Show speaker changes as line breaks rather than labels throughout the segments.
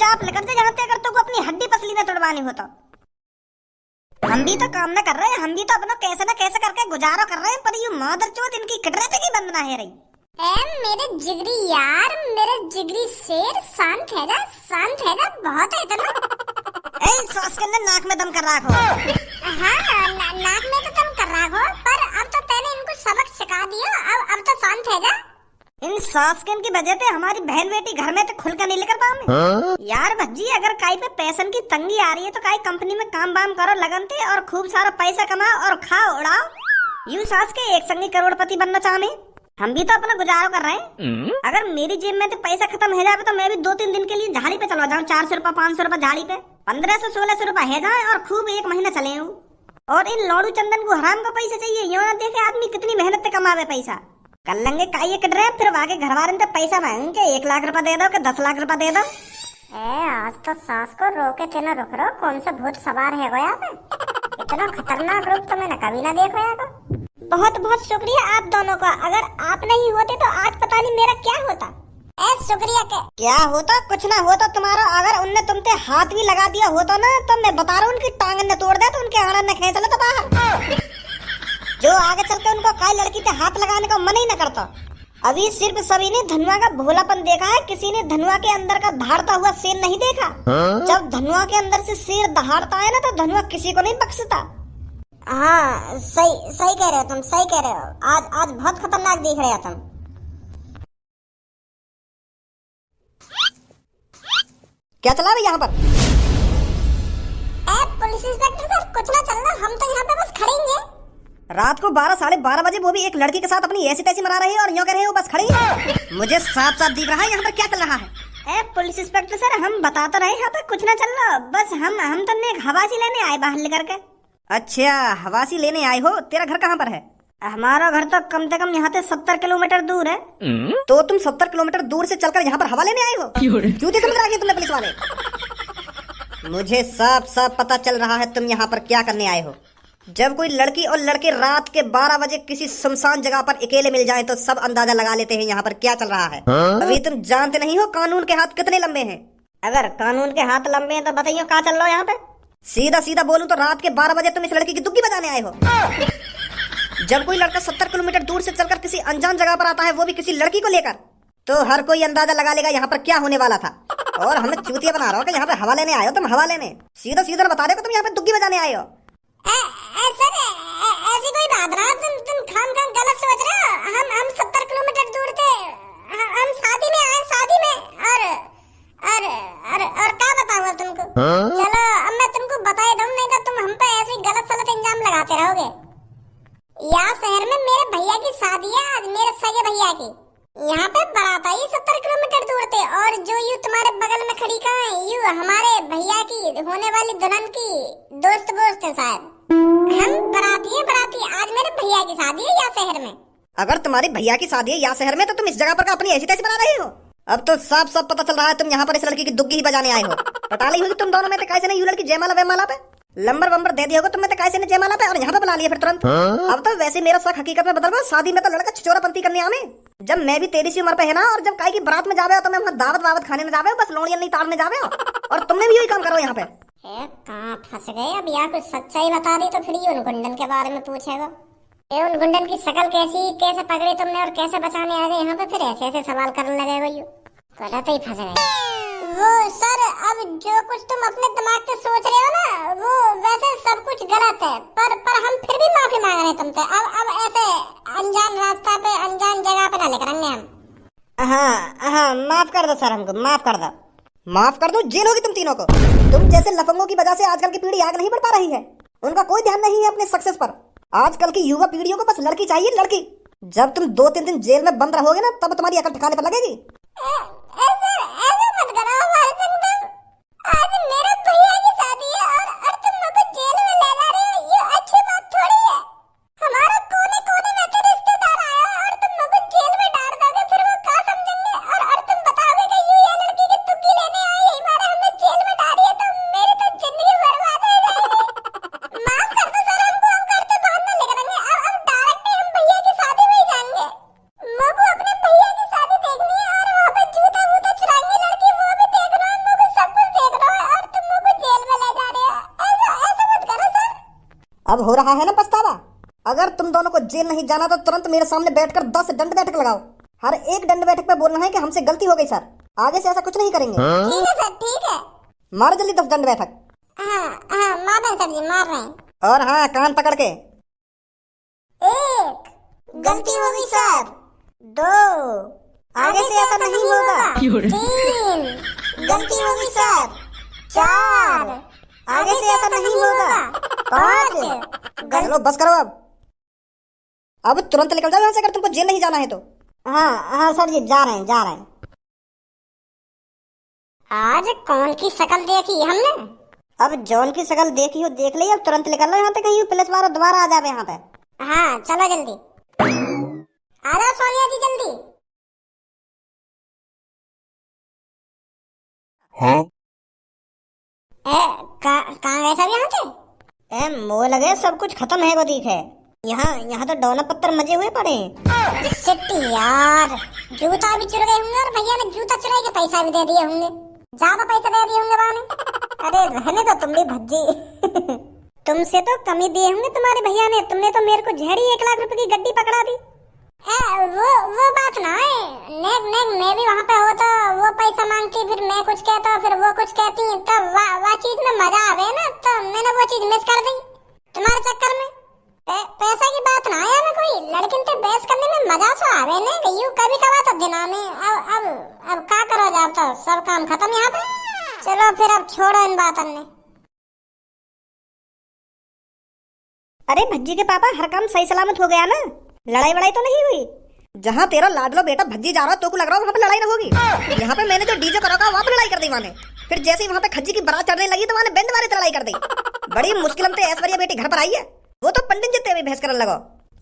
चुपचाप निकल जा यहाँ से, अगर तुमको अपनी हड्डी पसली न तोड़वानी हो तो। हम भी तो काम न कर रहे हैं, हम भी तो अपना कैसे न कैसे करके गुजारा कर रहे हैं, पर ये मादरचोद इनकी कटरे पे की बंद ना है रही।
मेरे जिगरी यार, मेरे जिगरी शेर, शांत है जा, बहुत है इतना।
सांस के अंदर नाक में दम कर रखो।
हाँ, नाक में तो दम कर रखो, पर अब तो तैने इनको सबक सिखा दिया, अब तो शांत है जा।
इन सास्किन की वजह से हमारी बहन बेटी घर में तो खुल कर नहीं लेकर पाऊंगे। यार भज्जी, अगर काई पे पैसन की तंगी आ रही है तो काई कंपनी में काम वाम करो लगन थे और खूब सारा पैसा कमाओ और खाओ उड़ाओ। यूं सास के एक संगी करोड़पति बनना चाहते, हम भी तो अपना गुजारा कर रहे हैं। अगर मेरी जेब में तो पैसा खत्म हो जाए तो मैं भी 2-3 दिन के लिए झाड़ी पे चला जाऊँ, 400 रुपए 500 रुपए झाड़ी पे, 1500-1600 रुपए है जाए और खूब 1 महीना चले हूँ। और इन लौड़ू चंदन को हराम का पैसा चाहिए, यो ना देखे आदमी कितनी मेहनत से कमावे पैसा। कर लेंगे काई कट रहे, फिर आगे घर वाले तो पैसा मांगेंगे 1 लाख रुपए दे दो कि 10 लाख रुपए दे दो।
आज तो सास को रोके थे ना, रुक रहो, कौन सा भूत सवार है गया पे? इतना खतरनाक रूप तो मैंने कभी ना देखा है।
बहुत बहुत शुक्रिया आप दोनों का, अगर आप नहीं होते तो आज पता नहीं मेरा क्या होता।
शुक्रिया के
क्या होता, कुछ ना होता तुम्हारा। अगर उनने तुमसे हाथ भी लगा दिया होता ना तो मैं बता रहा हूँ उनकी टांग ने तोड़ दे, तो उनके आड़न ने खींच लो तो बाहर। जो आगे चल के उनको काई लड़की से हाथ लगाने का मन ही न करता। अभी सिर्फ सभी ने धनुआ का भोलापन देखा है, किसी ने धनुआ के अंदर का दहाड़ता हुआ शेर नहीं देखा। जब धनुआ के अंदर से शेर दहाड़ता है ना तो धनुआ किसी को नहीं बख्शता।
हाँ, सही कह रहे हो तुम, सही कह रहे हो। आज बहुत खतरनाक दिख रहे हो तुम।
क्या चला रही यहाँ पर?
पुलिस इंस्पेक्टर सर, कुछ ना चल रहा, हम तो यहाँ पे बस खड़ेंगे।
रात को 12-12:30 बजे वो भी एक लड़की के साथ अपनी ऐसी तैसी मना रही है और यूँ कह रहे हो बस खड़ी है। मुझे साफ साफ दिख रहा है यहाँ पर क्या चल रहा है। पुलिस इंस्पेक्टर सर, हम बता तो रहे यहाँ पे कुछ ना चल रहा, बस हम तो एक हवासी लेने आए बाहर लेकर के। अच्छा, हवासी लेने आए हो? तेरा घर कहाँ पर है? हमारा घर तो कम से कम यहाँ से 70 किलोमीटर दूर है। तो तुम 70 किलोमीटर दूर से चलकर यहाँ पर हवा लेने आए हो? क्यों समझ रहा है तुमने पुलिस वाले? मुझे साफ साफ पता चल रहा है तुम यहाँ पर क्या करने आए हो। जब कोई लड़की और लड़के रात के 12 बजे किसी सुनसान जगह पर अकेले मिल जाएं तो सब अंदाजा लगा लेते हैं यहाँ पर क्या चल रहा है। अभी तुम जानते नहीं हो कानून के हाथ कितने लंबे हैं। अगर कानून के हाथ लंबे हैं तो बताइए क्या चल रहा है यहाँ पे। सीधा सीधा बोलूं तो रात के 12 बजे तुम इस लड़की की दुग्गी बजाने आए हो। जब कोई लड़का 70 किलोमीटर दूर से चलकर किसी अनजान जगह पर आता है, वो भी किसी लड़की को लेकर, तो हर कोई अंदाजा लगा लेगा यहाँ पर क्या होने वाला था। और हमें चूतिया बना रहा हो कि यहाँ पे हवा लेने आए हो तुम, हवा लेने। सीधा सीधा बता रहे हो तुम यहाँ पे दुग्गी बजाने आए हो।
सर, ऐसी कोई बात ना, तुम खाम गलत सोच रहे हो। हम 70 किलोमीटर दूर थे, हम शादी में आए, शादी में। और क्या बताऊंगा तुमको। चलो अब मैं तुमको बता ही दूं, नहीं तो तुम हम पे ऐसे गलत सलत इल्जाम लगाते रहोगे। यहाँ शहर में मेरे भैया की शादी है आज, मेरे सगे भैया की। यहाँ पे बारात आई 70 किलोमीटर दूर थे, और जो यू तुम्हारे बगल में खड़ी कहाँ है, यू हमारे भैया की होने वाली दुल्हन की दोस्त वोस्त है शायद। हम बराती आज मेरे भैया की शादी है यहाँ शहर में।
अगर तुम्हारी भैया की शादी है यहाँ शहर में तो तुम इस जगह पर अपनी ऐसी तैसी बना रही हो। अब तो साफ साफ पता चल रहा है तुम यहाँ पर इस लड़की की दुग्गी ही बजाने आए हो। पता नहीं होगी तुम दोनों में तो कैसे नहीं, यू लड़की जयमाला वेमाला पे लंबर वंबर दे दिया होगा तुमने तो कैसे ने जयमाला पे, और यहाँ पे बुला लिया फिर तुरंत। अब तो वैसे मेरा शक हकीकत में बदल गया, शादी में तो लड़का छिचोरापंती करने आवे। जब मैं भी तेरी सी उम्र पे है ना, और जब काई की बारात में जावे हो तो मैं वहाँ दावत वावत खाने में जावे हो, बस लोड़ियां नहीं ताड़ने जावे हो, और तुमने भी यही काम करो यहाँ पे।
कहाँ फंस गए अब। यहाँ कुछ सच्चाई बता दी तो फिर ये उन गुंडन के बारे में पूछेगा। उन गुंडन की शक्ल कैसी, कैसे पकड़ी तुमने और कैसे बचाने आ गए यहाँ पे, फिर ऐसे ऐसे सवाल करने लगे हो। यू गलत ही फंस गए। वो सर, अब जो कुछ तुम अपने दिमाग से सोच रहे हो ना, वो वैसे सब कुछ गलत है, पर हम फिर भी माफी मांग रहे हैं तुमसे। अब ऐसे अनजान रास्ता पे, अनजान जगह पे ना लेकर आएंगे हम।
हाँ, माफ कर दो सर, हमको माफ कर दो। माफ कर दो, जेल होगी तुम तीनों को। तुम जैसे लफंगों की वजह से आजकल की पीढ़ी आगे नहीं बढ़ पा रही है। उनका कोई ध्यान नहीं है अपने सक्सेस पर। आजकल की युवा पीढ़ियों को बस लड़की चाहिए, लड़की। जब तुम 2-3 दिन जेल में बंद रहोगे ना, तब तुम्हारी अकल ठिकाने पर लगेगी।
ऐसे मत करो हमारे संग। आज मेरे भैया की शादी है और तुम मुझे जेल में ले जा रहे हो, ये अच्छी बात थोड़ी है। हमारा कोने कोने में के रिश्तेदार आया और तुम मुझे जेल में डाल दोगे, फिर वो क्या समझेंगे। और तुम बताओगे कि ये लड़की की तुक्की लेने आई है, हमारा हमें जेल में डाली है, तो मेरी तो जिंदगी बर्बाद हो जाएगी। माफ कर दो सर, हमको हम घर से बाहर न लेकर आएंगे। अब डायरेक्ट हम भैया की शादी में ही जाएंगे। मुझे अपने भैया की शादी देखनी है और वहाँ पे जूता वूता चुराएंगे
अब हो रहा है ना पछतावा? अगर तुम दोनों को जेल नहीं जाना तो तुरंत मेरे सामने बैठकर 10 दंड बैठक लगाओ। हर एक दंड बैठक पे बोलना है कि हमसे गलती हो गई सर, आगे से ऐसा कुछ नहीं करेंगे।
ठीक है सर, ठीक है।
मारो जल्दी 10 दंड बैठक।
हाँ हाँ, मार रहे हैं सर जी, मार रहे हैं।
और हाँ, कान पकड़ के।
1, गलती हो गई सर।
2, आगे से ऐसा नहीं होगा।
3, गलती हो गई सर। 4,
आगे से ऐसा नहीं होगा।
5,
चलो बस करो अब तुरंत निकल जाओ यहाँ से अगर तुमको जेल नहीं जाना है तो। हाँ हाँ सर जी, जा रहे हैं जा रहे हैं।
आज कौन की शक्ल देखी हमने?
अब जॉन की शक्ल देखी हो देख ली, अब तुरंत निकल लो यहाँ से, कहीं पुलिस वाला दोबारा आ जावे यहाँ पे।
हाँ चलो जल्दी, आ जाओ सोनिया जी जल्दी।
हाँ?
कहाँ गए सब यहाँ से?
मोह लगे सब कुछ खत्म है वो दिख है। यहाँ तो डोना पत्थर मजे हुए पड़े हैं।
शिट यार, जूता भी चुरा गए होंगे और भैया ने जूता चुराई के पैसा भी दे दिए होंगे, ज्यादा पैसा दे दिए होंगे बाने।
अरे रहने दो तुम भी भज्जी। तुमसे तो कमी दिए होंगे तुम्हारे भैया ने, तुमने तो मेरे को झेड़ी 1 लाख रुपए की गड्डी पकड़ा दी।
वो बात ना है, नेक मैं भी वहाँ पे हो तो वो पैसा मांगती, फिर मैं कुछ कहता, फिर वो कुछ कहती, तब वो चीज में मजा आवे ना, तो मैंने वो चीज मिस कर दी तुम्हारे चक्कर में। पैसा की बात ना है में कोई लड़किन तो बहस करने में मजा तो आवे ना, यू कभी कभार तो दिना में। अब क्या करो जाब, तो सब काम खत्म यहाँ पे। चलो फिर अब छोड़ो इन बातों ने।
अरे भज्जी के पापा, हर काम सही सलामत हो गया ना? लड़ाई वड़ाई तो नहीं हुई? जहाँ तेरा लाडलो बेटा भज्जी जा रहा तो को लग रहा है वहाँ पे लड़ाई ना होगी। यहाँ पे मैंने जो डीजे करा वहाँ पे लड़ाई कर दी माने। फिर जैसे ही वहाँ पे खज्जी की बारात चढ़ने लगी तो वहाँ बैंड वाले लड़ाई कर दी। बड़ी मुश्किल से ऐश्वर्या बेटी घर पर आई है, वो तो पंडित जी तेरे बहस करने लगो।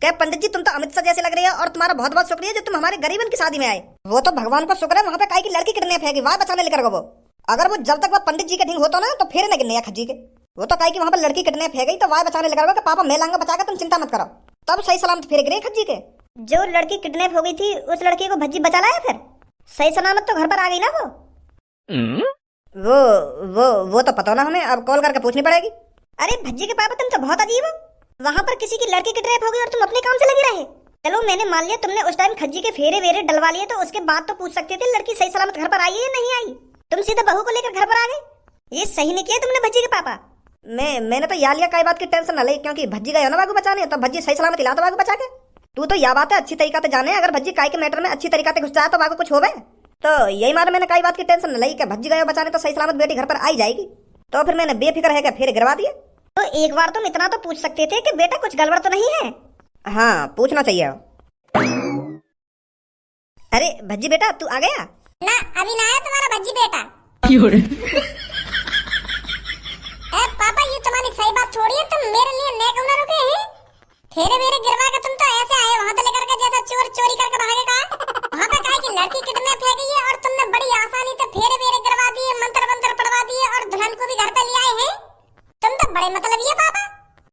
क्या पंडित जी, तुम तो अमित शाह जैसे लग रही है और तुम्हारा बहुत बहुत शुक्रिया जो तुम हमारे गरीबन की शादी में आए। वो तो भगवान को शुक्र है वहाँ पे काई की लड़की किडनैप है, वहाँ बचाने लेकर वो। अगर वो जब तक वो पंडित जी के ढींग होता ना तो फिर न गिनने खज्जी के। वो तो काई की वहाँ पे लड़की किडनैप है गई तो वहाँ बचाने लेकर पापा मैं लाऊंगा बचाकर, तुम चिंता मत करो। तब सही सलामत फिर गिरे खज्जी के। जो लड़की किडनैप हो गई थी उस लड़की को भज्जी बचा लाया, फिर सही सलामत तो घर पर आ गई ना वो तो पता ना हमें, अब कॉल करके पूछनी पड़ेगी। अरे भज्जी के पापा, तुम तो बहुत अजीब हो। वहाँ पर किसी की लड़की किडनैप हो गई और तुम अपने काम से लगे रहे। चलो मैंने मान लिया तुमने उस टाइम खज्जी के फेरे वेरे डलवा लिए, तो उसके बाद तो पूछ सकते थे लड़की सही सलामत घर पर आई है या नहीं आई। तुम सीधा बहू को लेकर घर पर आ गए, ये सही नहीं किया तुमने भज्जी के पापा। मैंने तो या लिया कई बात की टेंशन न ली, क्योंकि भज्जी गया ना बागू बचाने, तो भज्जी सही सलामत इला तो बागू बचा के। तू तो यह बात है अच्छी तरीका से जाने, अगर भज्जी काय के मैटर में अच्छी तरीका से घुस जाए तो बागू कुछ होवे। तो यही मारे मैंने कई बात की टेंशन न ली कि भज्जी गया बचाने तो सही सलामत बेटी घर पर आई जाएगी। तो फिर मैंने बेफिक्र है कि फिर गिरवा दिए। तो एक बार तुम इतना तो पूछ सकते थे कि बेटा कुछ गड़बड़ तो नहीं है। हाँ पूछना चाहिए। अरे भज्जी बेटा तू आ गया
ना? अभी ना आया तुम्हारा भज्जी बेटा। पापा ये तुम्हारी सही बात छोड़िए, तुम मेरे लिए नेक न रुके हैं। फेरे मेरे गिरवा के तुम तो ऐसे आए वहाँ से लेकर के जैसा चोर चोरी करके भागे का। वहाँ पे कहा कि लड़की किडनैप है गई है और तुमने बड़ी आसानी से फेरे मेरे गिरवा दिए, मंत्र पढ़वा दिए और दुल्हन को भी घर पे ले आए हैं। तुम तो बड़े मतलब ये पापा।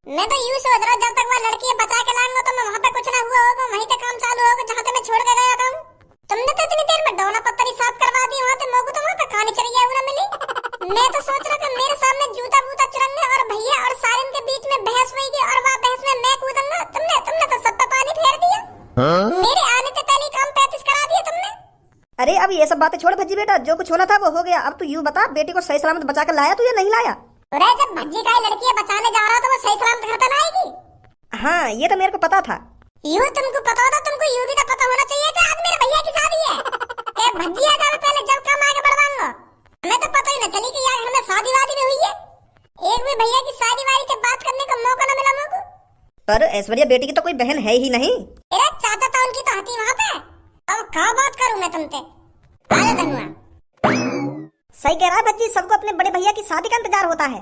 मैं तो यूं सोच रहा हूँ जब तक वो लड़की बचा के लाऊंगा तो मैं वहाँ पे कुछ ना हुआ होगा, वहीं से काम चालू होगा जहाँ से मैं छोड़ के गया था। तुमने तो इतनी देर में डोना पत्थर ही साफ करवा दी, वहाँ पे मोगू तो वहाँ पे कहानी चढ़िया ना मिली। मैं तो सोच रहा था मेरे सामने जूता बूता चुरंगे और भैया और सारिन के बीच में बहस हुई और वहाँ बहस में मैं कूदूंगा। तुमने तो सब पे पानी फेर दिया। मेरे आने से पहले काम 35 करा दिया तुमने।
अरे अब ये सब बातें छोड़ भज्जी बेटा, जो कुछ होना था वो हो गया। अब तू यूं बता, बेटी को सही सलामत बचा कर लाया तू या नहीं लाया?
अरे जब भज्जी का लड़की बचाने जा रहा तो वो सही सलामत घर पे ना आएगी।
हाँ ये तो मेरे को पता था।
यूं तुमको पता होता, तुमको यूं भी तो पता होना चाहिए कि आज मेरे भैया की शादी है। भज्जी आ जावे पहले जब काम आगे बढ़वाऊंगा। हमें तो पता ही न चली कि यार हमें शादी वादी में हुई है। एक भी भैया की शादी वादी से बात करने का मौका न मिला मुझको।
पर ऐश्वर्या बेटी की तो कोई बहन है ही नहीं।
तेरा चाचा था उनकी तो हती वहाँ पे। अब क्या बात करूं मैं तुमसे? आजा धनुआ।
सही कह रहा है भज्जी, सबको अपने बड़े भैया की शादी का इंतजार होता है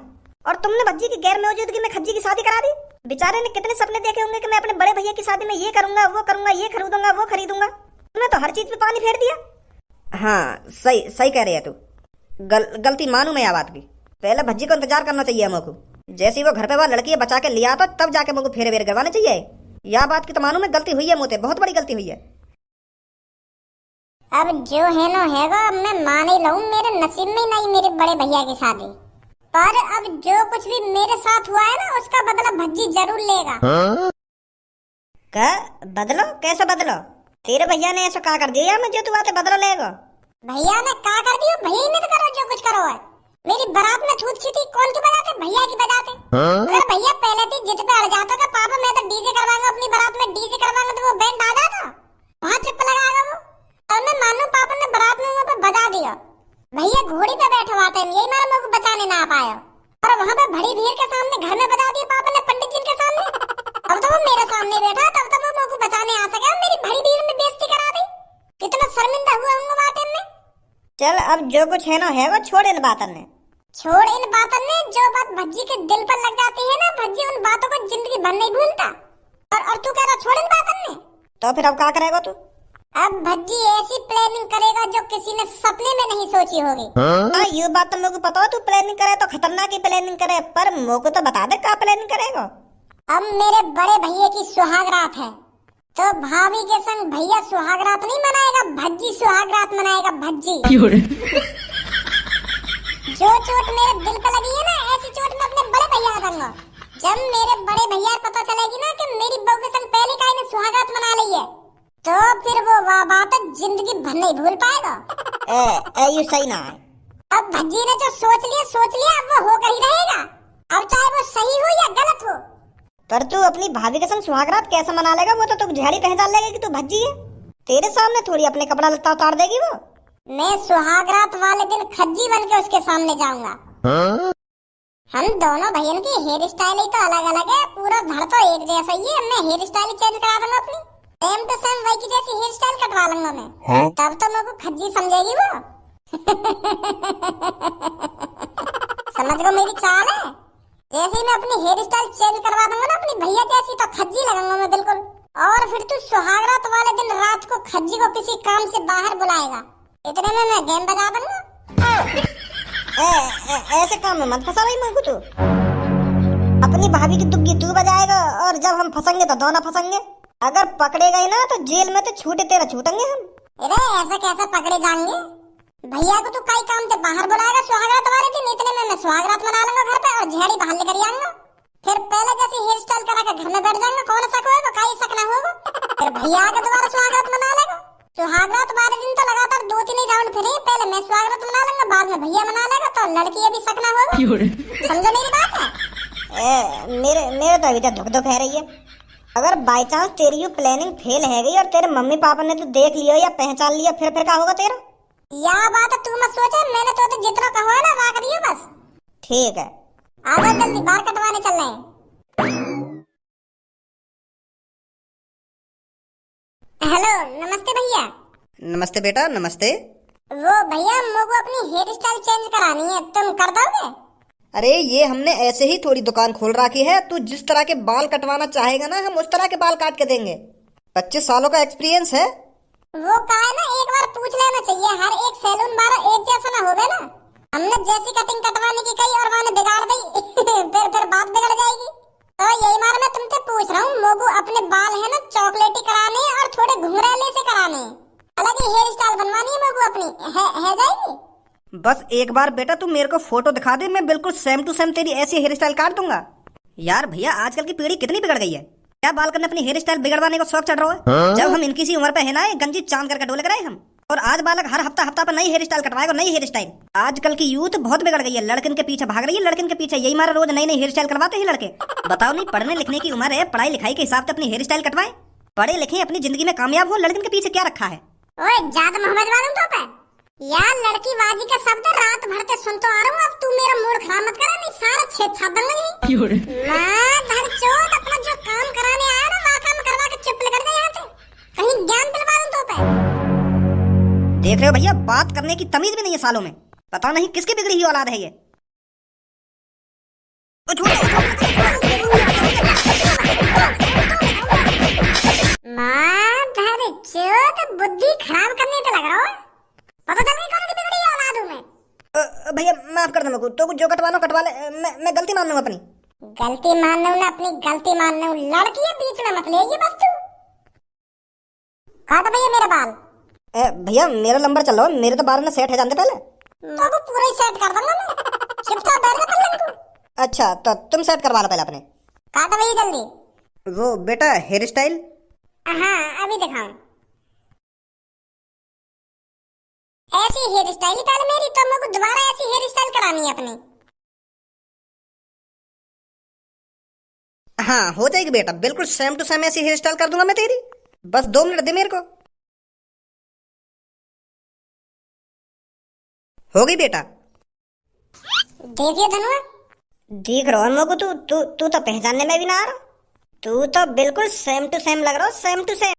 और तुमने भज्जी की गैर मौजूदगी में खज्जी की शादी करा दी। बेचारे ने कितने सपने देखे होंगे कि मैं अपने बड़े भैया की शादी में ये करूंगा, वो करूंगा, ये खरीदूंगा, वो खरीदूंगा। तुमने तो हर चीज पे पानी फेर दिया। हाँ सही कह रही है तू। गलती मानू मैं बात की। पहले भज्जी को इंतजार करना चाहिए हमको। जैसे वो घर पे वो लड़की बचा के लिया तो तब जाके मुझको फेरे वेरे करवाने चाहिए। यह बात की तो मानू मैं गलती हुई है, मोते बहुत बड़ी गलती हुई है।
अब जो है ना हैगा, अब मैं मान ही लूं, मेरे नसीब में नहीं मेरे बड़े भैया की शादी। पर अब जो कुछ भी मेरे साथ हुआ है ना उसका बदला भज्जी जरूर लेगा।
क्या बदलो? कैसे बदलो? तेरे भैया ने ऐसा क्या कर दिया मैं जो तू आते बदलो लेगा?
भैया ने क्या कर दियो? भैया ने तो करो जो कुछ करो है। मेरी बारात में थूक थी कौन की बजाते? भैया की बजाते। अगर भैया पहले थी जित पे अड़ जाता था पापा मैं तो डीजे करवाऊंगा अपनी बारात में, डीजे करवाऊंगा तो वो बैंड आ जाता वहाँ चिप लगाएगा वो। और मैं मानू पापा ने बारात में वहाँ पे बजा दिया। भैया घोड़ी पे बैठे हुआ थे यही मारा मेरे को बचाने ना आ पाया और वहाँ पे बड़ी भीड़ के सामने घर में बजा दिया पापा ने पंडित जी के सामने। अब तो वो मेरे सामने बैठा तब तो वो मेरे को बचाने आ सका। मेरी बड़ी भीड़ में बेइज्जती करा दी। कितना शर्मिंदा हुआ हूँ वहाँ टाइम में।
चल अब जो कुछ है ना है वो छोड़ इन बातन ने।
छोड़ इन बातों ने। जो बात भज्जी के दिल पर लग जाती है ना भज्जी उन बातों को जिंदगी भर नहीं भूलता। और तू कह रहा छोड़ इन बातों ने।
तो फिर अब क्या करेगा तू?
अब भज्जी ऐसी प्लानिंग करेगा जो किसी ने सपने में नहीं सोची होगी।
हाँ ये बात तो मेरे को पता हो। तू प्लानिंग करे तो खतरनाक ही प्लानिंग करे, पर मेरे को तो बता दे क्या प्लानिंग करेगा।
अब मेरे बड़े भैया की सुहागरात है तो भाभी के संग भैया सुहागरात नहीं मनाएगा, भज्जी सुहागरात मनाएगा। भज्जी जो चोट मेरे दिल पे लगी है ना ऐसी चोट मैं अपने बड़े भैया को दूंगा। जब मेरे बड़े भैया को पता चलेगी ना कि मेरी बहू के संग पहली काई ने सुहागरात मना ली है तो फिर वो बात जिंदगी भर नहीं भूल पाएगा।
ये सही ना है।
अब भज्जी ने जो सोच लिया अब वो होकर ही रहेगा। अब चाहे वो सही हो या गलत हो।
पर तू अपनी भाभी के संग सुहागरात कैसे मना लेगा? वो तो तू झाड़ी पहचान लेगा कि तू भज्जी है। तेरे सामने थोड़ी अपने कपड़ा लत्ता उतार देगी वो।
मैं सुहागरात वाले दिन खज्जी बन के उसके सामने जाऊंगा। हम दोनों भैया की हेयर स्टाइल ही तो अलग अलग है, पूरा धड़ तो एक जैसा ही है। मैं हेयर स्टाइल चेंज करा दूंगा अपनी, सेम टू सेम वही की जैसी हेयर स्टाइल कटवा लूंगा मैं। तब तो मेरे को खज्जी समझेगी वो। समझ गए मेरी चाल है। जैसे ही मैं अपनी हेयर स्टाइल चेंज करवा दूंगा ना अपनी भैया जैसी तो खज्जी लगाऊंगा मैं बिल्कुल। और फिर तू सुहागरात वाले दिन रात को खज्जी को किसी काम से बाहर बुलाएगा, इतने में मैं गेम बजा दूंगा।
ऐसे काम में मत फंसा भाई मेरे को तू। अपनी भाभी की दुग्गी तू बजाएगा और जब हम फंसेंगे तो दोनों फंसेंगे। अगर पकड़े गए ना तो जेल में तो छूटे तेरा छूटेंगे हम।
अरे ऐसा कैसे पकड़े जाएंगे? भैया को तू कई काम से बाहर बुलाएगा सुहागरात वाले दिन, इतने में मैं सुहागरात मना लूंगा घर पे और झाड़ी बाहर लेकर आऊंगा। फिर पहले जैसे हेयर स्टाइल करा के घर में बैठ जाएंगे, कौन शक होगा? कहीं शक ना होगा। फिर भैया के दोबारा सुहागरात मना लेगा। सुहागरात वाले दिन तो लगातार 2-3 राउंड फिरे, पहले मैं सुहागरात मना लूंगा बाद में भैया मना लेगा तो लड़की अभी शक ना होगा। समझो मेरी बात है?
मेरे तो अभी तक धुक धुक है रही है। अगर बाई चांस तेरी ये प्लानिंग फेल है गई और तेरे मम्मी पापा ने तो देख लिया या पहचान लिया फिर क्या होगा तेरा?
या बात तू मत सोचे, मैंने तो जितना कहा ना वहाँ करियो बस।
ठीक है
आजा जल्दी बाल कटवाने चल रहे हैं। हेलो नमस्ते भैया।
नमस्ते बेटा नमस्ते।
वो भैया मुझको अपनी हेयर स्टाइल चेंज करानी है, तुम कर दोगे?
अरे ये हमने ऐसे ही थोड़ी दुकान खोल रखी है, तू जिस तरह के बाल कटवाना चाहेगा ना हम उस तरह के बाल काट के देंगे। 25 सालों का एक्सपीरियंस है।
वो का है ना एक बार पूछ लेना चाहिए, हर एक सैलून बार एक जैसा ना होवे ना। हमने जैसी कटिंग कटवाने की कही और मैंने बिगाड़ दी फिर बात बिगड़ जाएगी। तो यही मार मैं तुमसे पूछ रहा हूँ, मोगू अपने बाल है ना चॉकलेटी कराने और थोड़े घुंघराले से कराने, अलग ही हेयर स्टाइल बनवानी है मोगू अपनी, है जाएगी?
बस एक बार बेटा तू मेरे को फोटो दिखा दे, मैं बिल्कुल सेम टू सेम तेरी ऐसी हेयर स्टाइल काट दूंगा। यार भैया आजकल की पीढ़ी कितनी बिगड़ गई है। क्या बाल करने अपनी हेयर स्टाइल बिगड़वाने को शौक चढ़ रहा है? जब हम इनकी सी उम्र पे है ना गंजी चांद करके डोले कराए हम, और आज बालक हर हफ्ता पर नई हेयर स्टाइल कटवाएगा, नई हेयर स्टाइल। आजकल की यूथ बहुत बिगड़ गई है, लड़किन के पीछे भाग रही है, लड़किन के पीछे यही मारा रोज नई हेयर स्टाइल करवाते हैं लड़के। बताओ नहीं पढ़ने लिखने की उम्र है, पढ़ाई लिखाई के हिसाब से अपनी हेयर स्टाइल कटवाए, पढ़े लिखे अपनी जिंदगी में कामयाब हो, लड़किन के पीछे क्या रखा है?
ओए ज्यादा मोहम्मद वालूं तो पे यार, लड़की बाजी का शब्द रात भर से सुनते आ रहा हूँ। अब तू मेरा मूड खराब मत करा, नहीं सारा छेद छाप दूंगा। मैं धरचोद अपना जो काम कराने आया ना वहाँ काम करवा के चुप लग गया यहाँ से, कहीं ज्ञान दिलवा दूं तो पे।
देख रहे हो भैया बात करने की तमीज भी नहीं है सालों में, पता नहीं किसकी बिगड़ी हुई औलाद है ये।
माँ धरचोद बुद्धि खराब करने पे लग रहा हो, पता चल नहीं कौन सी बिगड़ी औलाद हूँ मैं।
भैया माफ कर दो मेरे को, तो जो कटवाना कटवा ले, मैं गलती मान लूंगा अपनी।
गलती मान लूं ना, अपनी गलती मान लूं, लड़की है बीच में मत ले ये बस तू। काट भैया मेरे बाल।
भैया मेरा नंबर चल रहा है, मेरे तो बाल में सेट है जानते पहले।
तो पूरा ही सेट कर दूंगा मैं, शिफ्ट बैठ जा कर
अच्छा तो तुम सेट करवा लो पहले अपने।
काटो भैया जल्दी।
वो बेटा हेयर स्टाइल।
हाँ अभी दिखाऊं। ऐसी हेयर स्टाइल पहले मेरी, तो मेरे को दोबारा ऐसी हेयर स्टाइल करानी है अपनी।
हाँ हो जाएगी बेटा, बिल्कुल सेम टू सेम ऐसी हेयर स्टाइल कर दूंगा मैं तेरी। बस 2 मिनट दे मेरे को। हो गई बेटा।
देखिए धनुआ।
दिख रहा है मेरे को, तू तू तू तो पहचानने में भी ना आ रहा। तू तो बिल्कुल सेम टू सेम लग रहा हो, सेम टू सेम।